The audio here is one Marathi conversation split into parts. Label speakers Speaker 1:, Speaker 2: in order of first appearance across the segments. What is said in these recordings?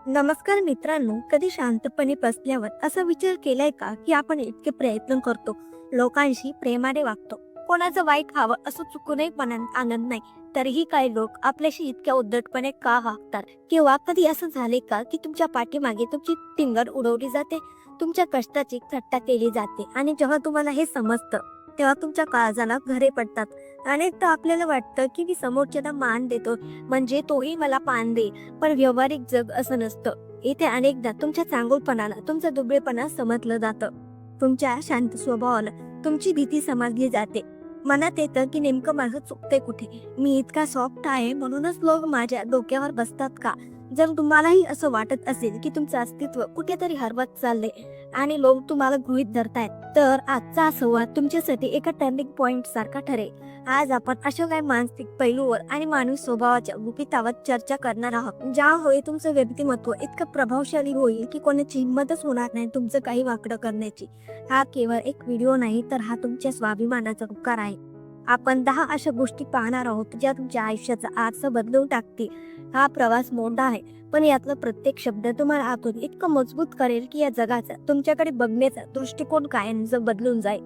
Speaker 1: नमस्कार मित्रांनो, कधी शांतपणे बसल्यावर असा विचार केलाय का की आपण इतके प्रयत्न करतो, लोकांशी प्रेमाने वागतो, कोणाचं वाईट हवं असं चुकूनही मनात आणत नाही, तरीही काही लोक आपल्याशी इतक्या उद्धटपणे का वागतात? किंवा कधी असं झाले का की तुमच्या पाठीमागे तुमची टिंगल उडवली जाते, तुमच्या कष्टाची थट्टा केली जाते आणि जेव्हा तुम्हाला हे समजतं तेव्हा तुमच्या काळजाला घरे पडतात. अनेकदा आपल्याला वाटतं की मी समोरच्याला मान देतो म्हणजे तोही मला मान दे, पण व्यावहारिक जग असं नसतं. इथे अनेकदा तुमच्या चांगुलपणाला तुमचं दुबळेपणा समजलं जातं. तुमच्या शांत स्वभावाला तुमची भीती समजली जाते. मनात येतं की नेमकं माझं चुकतंय कुठे, मी इतका सॉफ्ट आहे म्हणूनच लोक माझ्या डोक्यावर बसतात का? जर तुम्हालाही असं वाटत असेल की तुमचं अस्तित्व कुठेतरी हरवत चालले आणि लोक तुम्हाला गृहीत धरतायत, तर आजचा संवाद तुमच्यासाठी एका टर्निंग पॉइंट सारखा ठरेल. आज आपण अशा काही मानसिक पैलूवर आणि मानवी स्वभावाच्या गुपितावर चर्चा करणार आहोत, ज्यामुळे तुमचं व्यक्तिमत्व इतकं प्रभावशाली होईल की कोणाची हिंमतच होणार नाही तुमचं काही वाकडं करण्याची. हा केवळ एक व्हिडिओ नाही, तर हा तुमच्या स्वाभिमानाचा उपकार आहे. आपण 10 अशा गोष्टी पाहणार आहोत ज्या तुमच्या आयुष्याचा आरसा बदलून टाकतील. हा प्रवास मोठा आहे, पण यातला प्रत्येक शब्द तुम्हाला आतून इतकं मजबूत करेल की या जगाचा तुमच्याकडे बघण्याचा दृष्टिकोन कायमचं बदलून जाईल.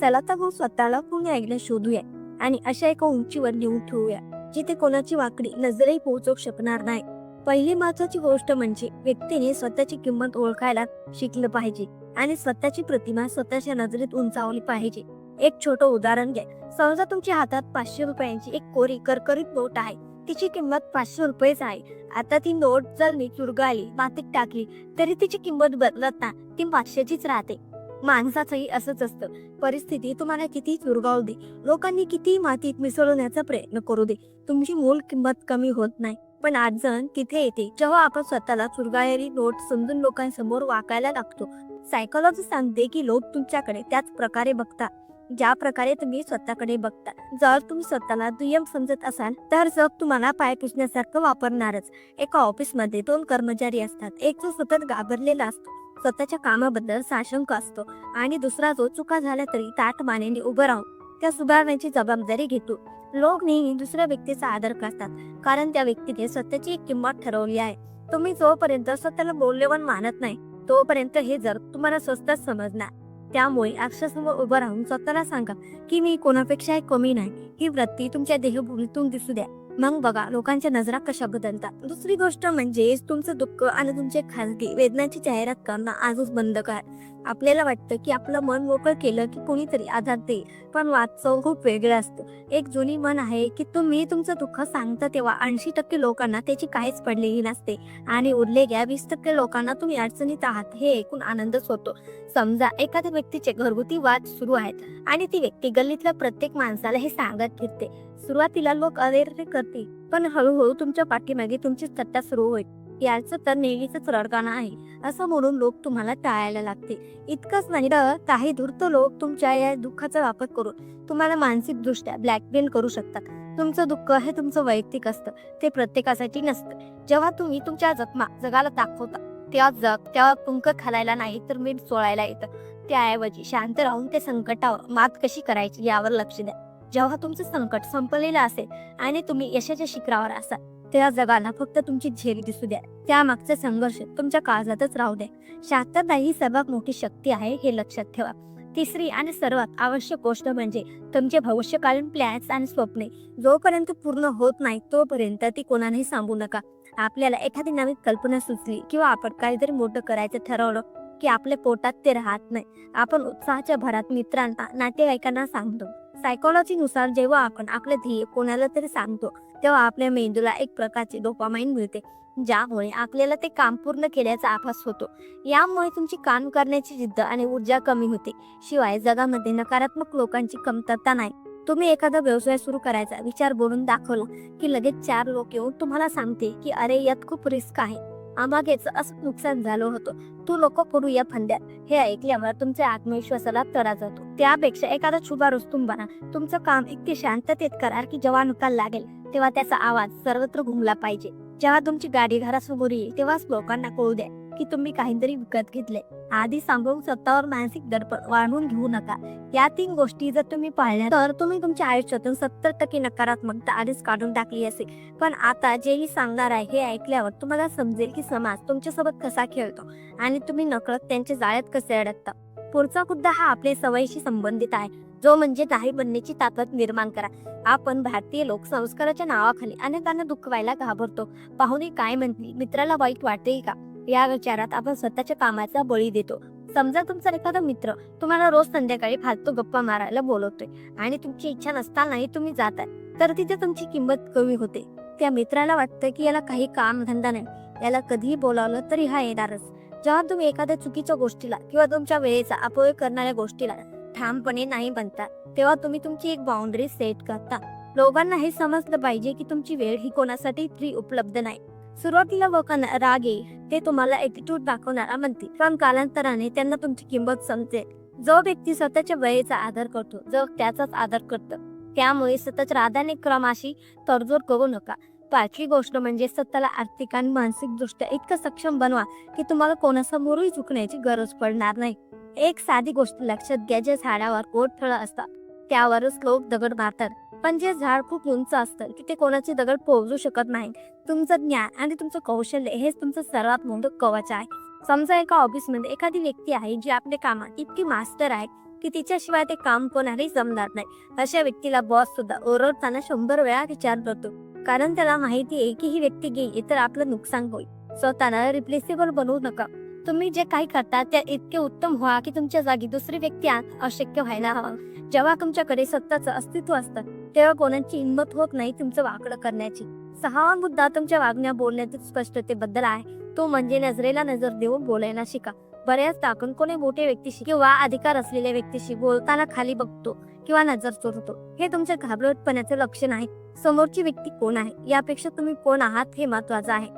Speaker 1: चला तर मग स्वतःला पुन्हा एकदा शोधूया आणि अशा एका उंचीवर नेऊन ठेवूया जिथे कोणाची वाकडी नजरही पोहोचवू शकणार नाही. पहिली महत्वाची गोष्ट म्हणजे व्यक्तीने स्वतःची किंमत ओळखायला शिकलं पाहिजे आणि स्वतःची प्रतिमा स्वतःच्या नजरेत उंचावली पाहिजे. एक छोटं उदाहरण घ्या. समजा तुमच्या हातात 500 रुपयांची एक कोरी करकरीत नोट आहे. तिची किंमत 500 रुपयेच आहे. आता ती नोट जर मी चुरगाळली, मातीत टाकली, तरी तिची किंमत बदलत नाही, ती 500चीच राहते. माणसाचंही असंच असतं. परिस्थिती तुम्हाला किती चुरगाळू दे, लोकांनी किती मातीत मिसळण्याचा प्रयत्न करू दे, तुमची मूळ किंमत कमी होत नाही. पण अडचण तिथे येते जेव्हा आपण स्वतःला चुरगाळलेली नोट समजून लोकांसमोर वाकायला लागतो. सायकोलॉजी सांगते की लोक तुमच्याकडे त्याच प्रकारे बघतात ज्या प्रकारे तुम्ही स्वतःकडे बघता. जर तुम्ही स्वतःला दुय्यम समजत असाल तर जग तुम्हाला पाय पुसण्यासारखं वापरणारच. एका ऑफिसमध्ये 2 कर्मचारी असतात. एक जो सतत घाबरलेला असतो, स्वतःच्या कामाबद्दल साशंक असतो, आणि दुसरा जो चुका झाल्या तरी ताठ मानेने उभं राहून त्या सुधारण्याची जबाबदारी घेतो. लोक नेहमी दुसऱ्या व्यक्तीचा आदर करतात कारण त्या व्यक्तीने स्वतःची एक किंमत ठरवली आहे. तुम्ही जोपर्यंत स्वतःला मौल्यवान मानत नाही तोपर्यंत हे जग तुम्हाला स्वस्तच समजणार. त्यामुळे अक्षरासमोर उभं राहून स्वतःला सांगा की मी कोणापेक्षाही कमी नाही. ही वृत्ती तुमच्या देहबोलीतून दिसू द्या. मग बघा लोकांच्या नजरा कशा बदलतात. दुसरी गोष्ट म्हणजे तुमचं दुःख आणि तुमचे खाजगी वेदनाची जाहिरात करणं आजच बंद करा. आपल्याला वाटतं की आपलं मन मोकळं केलं की कोणीतरी आधार देईल, पण वास्तव खूप वेगळं असतं. एक जुनी म्हण आहे की तुम्ही तुमचं दुःख सांगता तेव्हा 80% लोकांना त्याची काहीच पडलेली नसते आणि उरलेल्या 20% लोकांना तुम्ही अडचणीत आहात हे ऐकून आनंदच होतो. समजा एखाद्या व्यक्तीचे घरगुती वाद सुरू आहेत आणि ती व्यक्ती गल्लीतल्या प्रत्येक माणसाला हे सांगत फिरते. सुरुवातीला लोक अरेरे करतील, पण हळूहळू तुमच्या पाठीमागे तुमची सत्ता सुरू होईल. याचं तर नेहमीच रडगाणं आहे असं म्हणून लोक तुम्हाला टाळायला लागते. इतकंच नाही तर काही धूर्त लोक तुमच्या या दुःखाचा वापर करून तुम्हाला मानसिक दृष्ट्या ब्लॅकमेल करू शकतात. तुमचं दुःख हे तुमचं वैयक्तिक असतं, ते प्रत्येकासाठी नसतं. जेव्हा तुम्ही तुमच्या जखमा जगाला दाखवता तेव्हा जग तेव्हा पुंक खालायला नाही तर मीठ चोळायला येतं. त्याऐवजी शांत राहून ते संकटावर मात कशी करायची यावर लक्ष द्या. जेव्हा तुमचं संकट संपलेलं असेल आणि तुम्ही यशाच्या शिखरावर असाल तेव्हा जगाला फक्त तुमची झेल दिसू द्या. त्यामागचा संघर्ष तुमच्या काळजातच राहू द्या. शांतता ही सर्वात मोठी शक्ती आहे हे लक्षात ठेवा. तिसरी आणि सर्वात आवश्यक गोष्ट म्हणजे तुमचे भविष्यकालीन प्लॅन्स आणि स्वप्ने जोपर्यंत पूर्ण होत नाही तोपर्यंत ती कोणालाही सांगू नका. आपल्याला एखादी नवीन कल्पना सुचली किंवा आपण काहीतरी मोठं करायचं ठरवलं की आपल्या पोटात ते राहत नाही. आपण उत्साहाच्या भरात मित्रांना, नातेवाईकांना सांगतो. सायकोलॉजीनुसार जेव्हा आपण आपले ध्येय कोणाला तरी सांगतो तेव्हा आपल्या मेंदूला एक प्रकारची डोपामाइन मिळते, ज्यामुळे आपल्याला ते काम पूर्ण केल्याचा आभास होतो. यामुळे तुमची काम करण्याची जिद्द आणि ऊर्जा कमी होते. शिवाय जगामध्ये नकारात्मक लोकांची कमतरता नाही. तुम्ही एखादा व्यवसाय सुरू करायचा विचार बोलून दाखवला की लगेच 4 लोक येऊन तुम्हाला सांगते की अरे यात खूप रिस्क आहे, आमागेच असं नुकसान झालं होतं, तू लोक पडू या फंद्यात. हे ऐकल्यावर तुमच्या आत्मविश्वासाला तडा जातो. त्यापेक्षा एखादा छुपा रुस्तुम बना. तुमचं काम इतके शांततेत करा की जेव्हा निकाल लागेल तेव्हा त्याचा आवाज सर्वत्र घुमला पाहिजे. जेव्हा तुमची गाडी घरासमोर येईल तेव्हाच लोकांना कळू द्या की तुम्ही काहीतरी विकत घेतले. आधी सांभाळून स्वतःवर मानसिक दडपण वाढवून घेऊ नका. या 3 गोष्टी जर तुम्ही पाळल्या तर तुम्ही तुमच्या आयुष्यातून 70% नकारात्मकता आधीच काढून टाकली असेल. पण आता जे मी सांगणार आहे हे ऐकल्यावर तुम्हाला समजेल की समाज तुमच्यासोबत कसा खेळतो आणि तुम्ही नकळत त्यांच्या जाळ्यात कसे अडकता. पुढचा मुद्दा हा आपल्या सवयीशी संबंधित आहे, जो म्हणजे नाही बनण्याची ताकद निर्माण करा. आपण भारतीय लोक संस्काराच्या नावाखाली अनेकांना दुखवायला घाबरतो. पाहुणे काय म्हणतील, मित्राला वाईट वाटेल का, या विचारात आपण स्वतःच्या कामाचा बळी देतो. समजा तुमचा एखादा मित्र तुम्हाला रोज संध्याकाळी फालतू गप्पा मारायला बोलवतोय आणि तुमची इच्छा नसतानाही तुम्ही जाताय, तर तिथे तुमची किंमत कमी होते. त्या मित्राला वाटतं की याला काही काम धंदा नाही, याला कधीही बोलावलं तरी हा येणारच. जेव्हा तुम्ही एखाद्या चुकीच्या गोष्टीला किंवा तुमच्या वेळेचा अपव्यय करणाऱ्या गोष्टीला ठामपणे नाही बनता, तेव्हा तुम्ही तुमची एक बाउंड्री सेट करता. लोकांना हे समजलं पाहिजे की तुमची वेळ ही कोणासाठी फ्री उपलब्ध नाही. सुरुवातीला लोकांना राग येईल, ते तुम्हाला ऍटिट्यूड दाखवणारा म्हणतील, पण कालांतराने त्यांना तुमची किंमत समजेल. जो व्यक्ती स्वतःच्या वेळेचा आदर करतो, जग त्याचाच आदर करतं. त्यामुळे सतत प्राधान्यक्रमाशी तडजोड करू नका. 5वी गोष्ट म्हणजे स्वतःला आर्थिक आणि मानसिक दृष्ट्या इतकं सक्षम बनवा की तुम्हाला कोणासमोरही झुकण्याची गरज पडणार नाही. एक साधी गोष्ट लक्षात घ्या, ज्या झाडावर गोड फळं असतात त्यावरच लोक दगड मारतात, पण जे झाड खूप उंच असतं तिथे कोणाचे दगड पोहोचू शकत नाही. तुमचं ज्ञान आणि तुमचं कौशल्य हेच तुमचं सर्वात मोठं कवच आहे. समजा एका ऑफिसमध्ये एखादी व्यक्ती आहे जी आपल्या कामात इतकी मास्टर आहे की तिच्याशिवाय ते काम कोणालाही जमणार नाही. अशा व्यक्तीला बॉस सुद्धा ओरडताना 100 वेळा विचार करतो, कारण त्याला माहिती आहे की ही व्यक्ती गेली तर आपलं नुकसान होईल. स्वतःला रिप्लेसेबल बनवू नका. तुम्ही जे काही करता त्या इतके उत्तम व्हा की तुमच्या जागी दुसरी व्यक्ती अशक्य व्हायला हवं. जेव्हा तुमच्याकडे स्वतःचं अस्तित्व असतं तेव्हा कोणाची हिंमत होत नाही तुमचं वाकडं करण्याची. 6वा मुद्दा तुमच्या वागण्या बोलण्यातील स्पष्टतेबद्दल आहे, तो म्हणजे नजरेला नजर देऊन बोलायला शिका. बऱ्याचदा आपण कोणी मोठ्या व्यक्तीशी किंवा अधिकार असलेल्या व्यक्तीशी बोलताना खाली बघतो किंवा नजर चोरतो. हे तुमच्या घाबरटपणाचं लक्षण आहे. समोरची व्यक्ती कोण आहे यापेक्षा तुम्ही कोण आहात हे महत्वाचं आहे.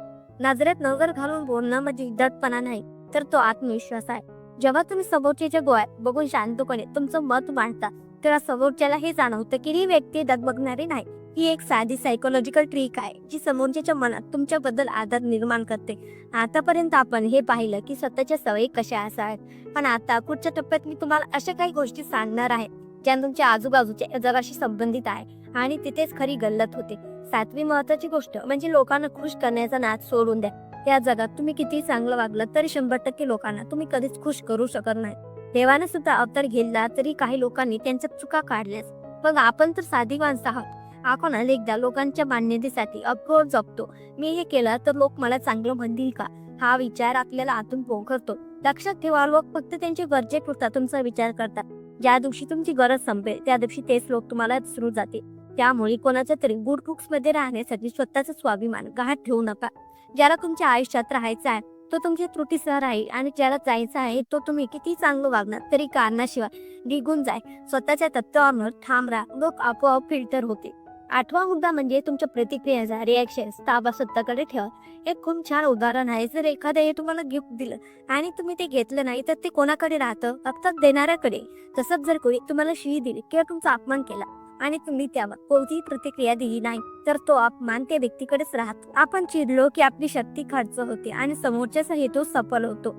Speaker 1: नजरेत नजर घालून बोलणं म्हणजे उद्धटपणा नाही, तर तो आत्मविश्वास आहे. जेव्हा तुम्ही समोरच्याच्या डोळ्यात बघून शांतपणे तुमचं मत मांडता तेव्हा समोरच्याला हे जाणवतं की ही व्यक्ती डगमगणारी नाही. ही एक साधी सायकोलॉजिकल ट्रिक आहे जी समोरच्याच्या मनात तुमच्याबद्दल आदर निर्माण करते. आतापर्यंत आपण हे पाहिलं की स्वतःच्या सवयी कशा असाव्यात, पण आता पुढच्या टप्प्यात मी तुम्हाला अशा काही गोष्टी सांगणार आहे ज्या तुमच्या आजूबाजूच्या जगाशी संबंधित आहे आणि तिथेच खरी गल्लत होते. 7वी महत्वाची गोष्ट म्हणजे लोकांना खुश करण्याचा नाद सोडून द्या. या जगात तुम्ही किती चांगलं वागलं तरी 100% लोकांना तुम्ही कधीच खुश करू शकत नाही. देवाने सुद्धा अवतार घेतला तरी काही लोकांनी त्यांच्या चुका काढल्यास. मग आपण तर साधी माणसं आहोत. आपण अनेकदा लोकांच्या मान्यतेसाठी अपरोध जपतो. मी हे केलं तर लोक मला चांगलं म्हणतील का, हा विचार आपल्याला आतून पोखरतो. लक्षात ठेवा, लोक फक्त त्यांच्या गरजेपुरता तुमचा विचार करतात. ज्या दिवशी तुमची गरज संपेल त्या दिवशी तेच लोक तुम्हाला विसरून जातील. त्यामुळे कोणाच्या तरी गुड बुक्स मध्ये राहण्यासाठी स्वतःचा स्वाभिमान गहाण ठेवू नका. ज्याला तुमच्या आयुष्यात राहायचं आहे तो तुमच्या त्रुटीसह राहील आणि ज्याला जायचं आहे तो तुम्ही किती चांगलं वागणार तरी कारणाशिवाय निघून जाय. स्वतःच्या तत्वावर ठाम राहा, लोक आपोआप फिल्टर होते. 8वा मुद्दा म्हणजे तुमच्या प्रतिक्रियाचा रिॲक्शन ताबा स्वतःकडे ठेवा. एक खूप छान उदाहरण आहे, जर एखाद्याने तुम्हाला गिफ्ट दिलं आणि तुम्ही ते घेतलं नाही तर ते कोणाकडे राहतं, फक्त देणाऱ्याकडे. तसंच जर कोणी तुम्हाला शिवी दिली किंवा तुमचा अपमान केला आणि तुम्ही त्यावर कोणतीही प्रतिक्रिया दिली नाही तर तो अपमान त्या व्यक्तीकडेच राहतो. आपण चिडलो की आपली शक्ती खर्च होते आणि समोरच्याचा हेतू सफल होतो.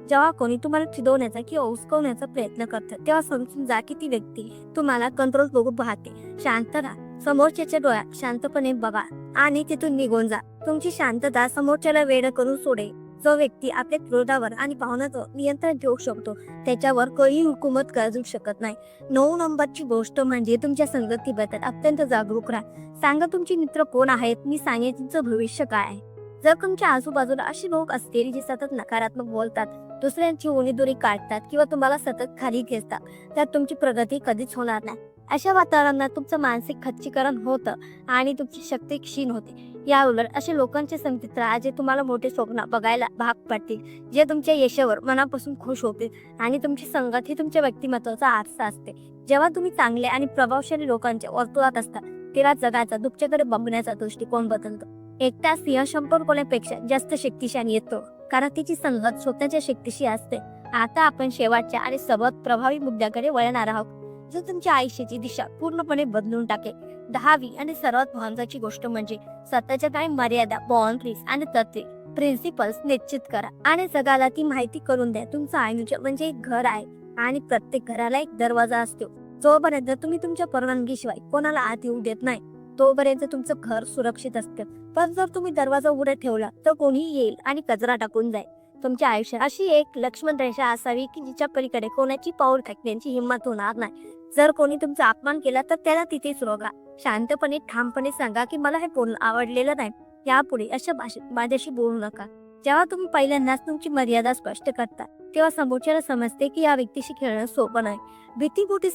Speaker 1: जेव्हा कोणी तुम्हाला चिडवण्याचा किंवा उचकवण्याचा प्रयत्न करतं तेव्हा समजून जा की ती व्यक्ती तुम्हाला कंट्रोल बघू पाहते. शांत राहा, समोरच्याच्या डोळ्यात शांतपणे बघा आणि तिथून निघून जा. तुमची शांतता समोरच्याला वेड करून सोडेल. जो व्यक्ती आपल्या क्रोधावर आणि भावनांवर नियंत्रण ठेवू शकतो त्याच्यावर कोणी हुकूमत गाजवू शकत नाही. 9 नंबरची गोष्ट म्हणजे तुमच्या संगतीबद्दल अत्यंत जागरूक राहा. सांगा तुमचे मित्र कोण आहेत, मी सांगेन तुमचं भविष्य काय आहे. जर तुमच्या आजूबाजूला असे लोक असतील जे सतत नकारात्मक बोलतात, दुसऱ्यांची उणीधुरी काढतात किंवा तुम्हाला सतत खाली खेचतात, तर तुमची प्रगती कधीच होणार नाही. अशा वातावरणात तुमचं मानसिक खच्चीकरण होतं आणि तुमची शक्ती क्षीण होते. या उलट अशा लोकांच्या संगतीत राहा जे तुम्हाला मोठे स्वप्न बघायला भाग पाडतील, जे तुमच्या यशावर मनापासून खुश होतील आणि तुमची संगत ही तुमच्या व्यक्तिमत्वाचा आरसा असते. जेव्हा तुम्ही चांगले आणि प्रभावशाली लोकांच्या वर्तुळात असता तेव्हा जगाचा तुमच्याकडे बघण्याचा दृष्टिकोन बदलतो. एकटा सिंह 100 कोण्यापेक्षा जास्त शक्तिशाली येतो कारण तिची संगत स्वतःच्या शक्तीशी असते. आता आपण शेवटच्या आणि सर्वात प्रभावी मुद्द्याकडे वळणार आहोत जो तुमच्या आयुष्याची दिशा पूर्णपणे बदलून टाकेल. 10वी आणि सर्वात महत्त्वाची गोष्ट म्हणजे स्वतःच्या काही मर्यादा, बाउंड्रीज आणि तत्त्वे प्रिन्सिपल्स निश्चित करा आणि जगाला ती माहिती करून द्या. तुमचं आयुष्य म्हणजे एक घर आहे आणि प्रत्येक घराला एक दरवाजा असतो. जोपर्यंत तुम्ही तुमच्या परवानगीशिवाय कोणाला आत येऊ देत नाही तोपर्यंत तुमचं घर सुरक्षित असतं. पण जर तुम्ही दरवाजा उघडा ठेवला तर कोणीही येईल आणि कचरा टाकून जाईल. तुमच्या आयुष्यात अशी एक लक्ष्मण रेषा असावी की जिच्या पलीकडे कोणाची पाऊल टाकण्याची हिंमत होणार नाही. जर कोणी तुमचा अपमान केला तर त्याला तिथेच रोगा. शांतपणे ठामपणे सांगा की मला हे बोलणं आवडलेलं नाही. यापुढे अशा भाषेत माझ्याशी बोलू नका. जेव्हा तुम्ही पहिल्यांदाच तुमची मर्यादा स्पष्ट करता तेव्हा समोरच्याला समजते की या व्यक्तीशी खेळणं सोपं नाही. भीतीपोटी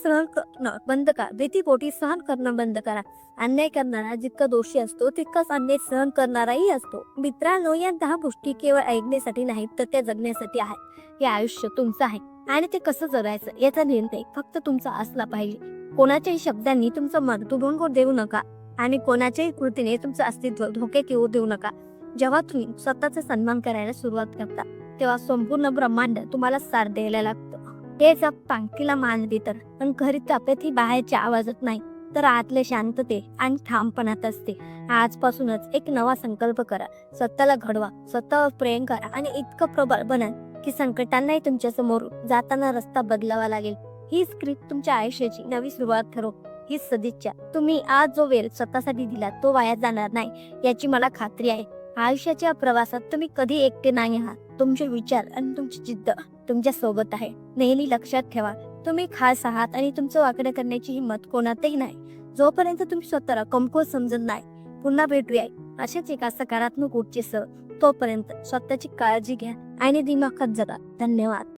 Speaker 1: सहन करणं बंद करा. अन्याय करणारा जितका दोषी असतो तितकाच अन्याय सहन करणाराही असतो. मित्रांनो, या 10 गोष्टी केवळ ऐकण्यासाठी नाहीत तर त्या जगण्यासाठी आहेत. हे आयुष्य तुमचं आहे आणि ते कसं जगायचं याचा निर्णय फक्त तुमचा असला पाहिजे. कोणाच्याही शब्दांनी तुमचं मन तुडवून देऊ नका आणि कोणाच्याही कृतीने तुमचं अस्तित्व धोक्यात येऊ देऊ नका. जेव्हा तुम्ही स्वतःचा सन्मान करायला सुरुवात करता तेव्हा संपूर्ण ब्रह्मांड तुम्हाला साथ द्यायला लागतं. हे जग पंक्तीला मान देतं पण खरी ताकद ही बाहेरच्या आवाजात नाही तर आतल्या शांतते आणि ठामपणात असते. आजपासूनच एक नवा संकल्प करा. स्वतःला घडवा, स्वतःवर प्रेम करा आणि इतकं प्रबळ बना की संकटांनाही तुमच्या समोर जाताना रस्ता बदलावा लागेल. ही स्क्रिप्ट तुमच्या आयुष्याची नवी सुरुवात ठरो. ही सदिच्छा. तुम्ही आज जो वेळ स्वतःसाठी दिला तो वाया जाणार नाही याची मला खात्री आहे. आयुष्याच्या प्रवासात तुम्ही कधी एकटे नाही आहात. तुमचे विचार आणि तुमची जिद्द तुमच्या सोबत आहे. नेहमी लक्षात ठेवा, तुम्ही खास आहात आणि तुमचं वाकडं करण्याची हिंमत कोणातही नाही. जोपर्यंत तुम्ही स्वतःला कमकुवत समजत नाही. पुन्हा भेटूया असेच एका सकारात्मक ऊर्जेसह. तोपर्यंत स्वतःची काळजी घ्या आणि दिमाखात जगा. धन्यवाद.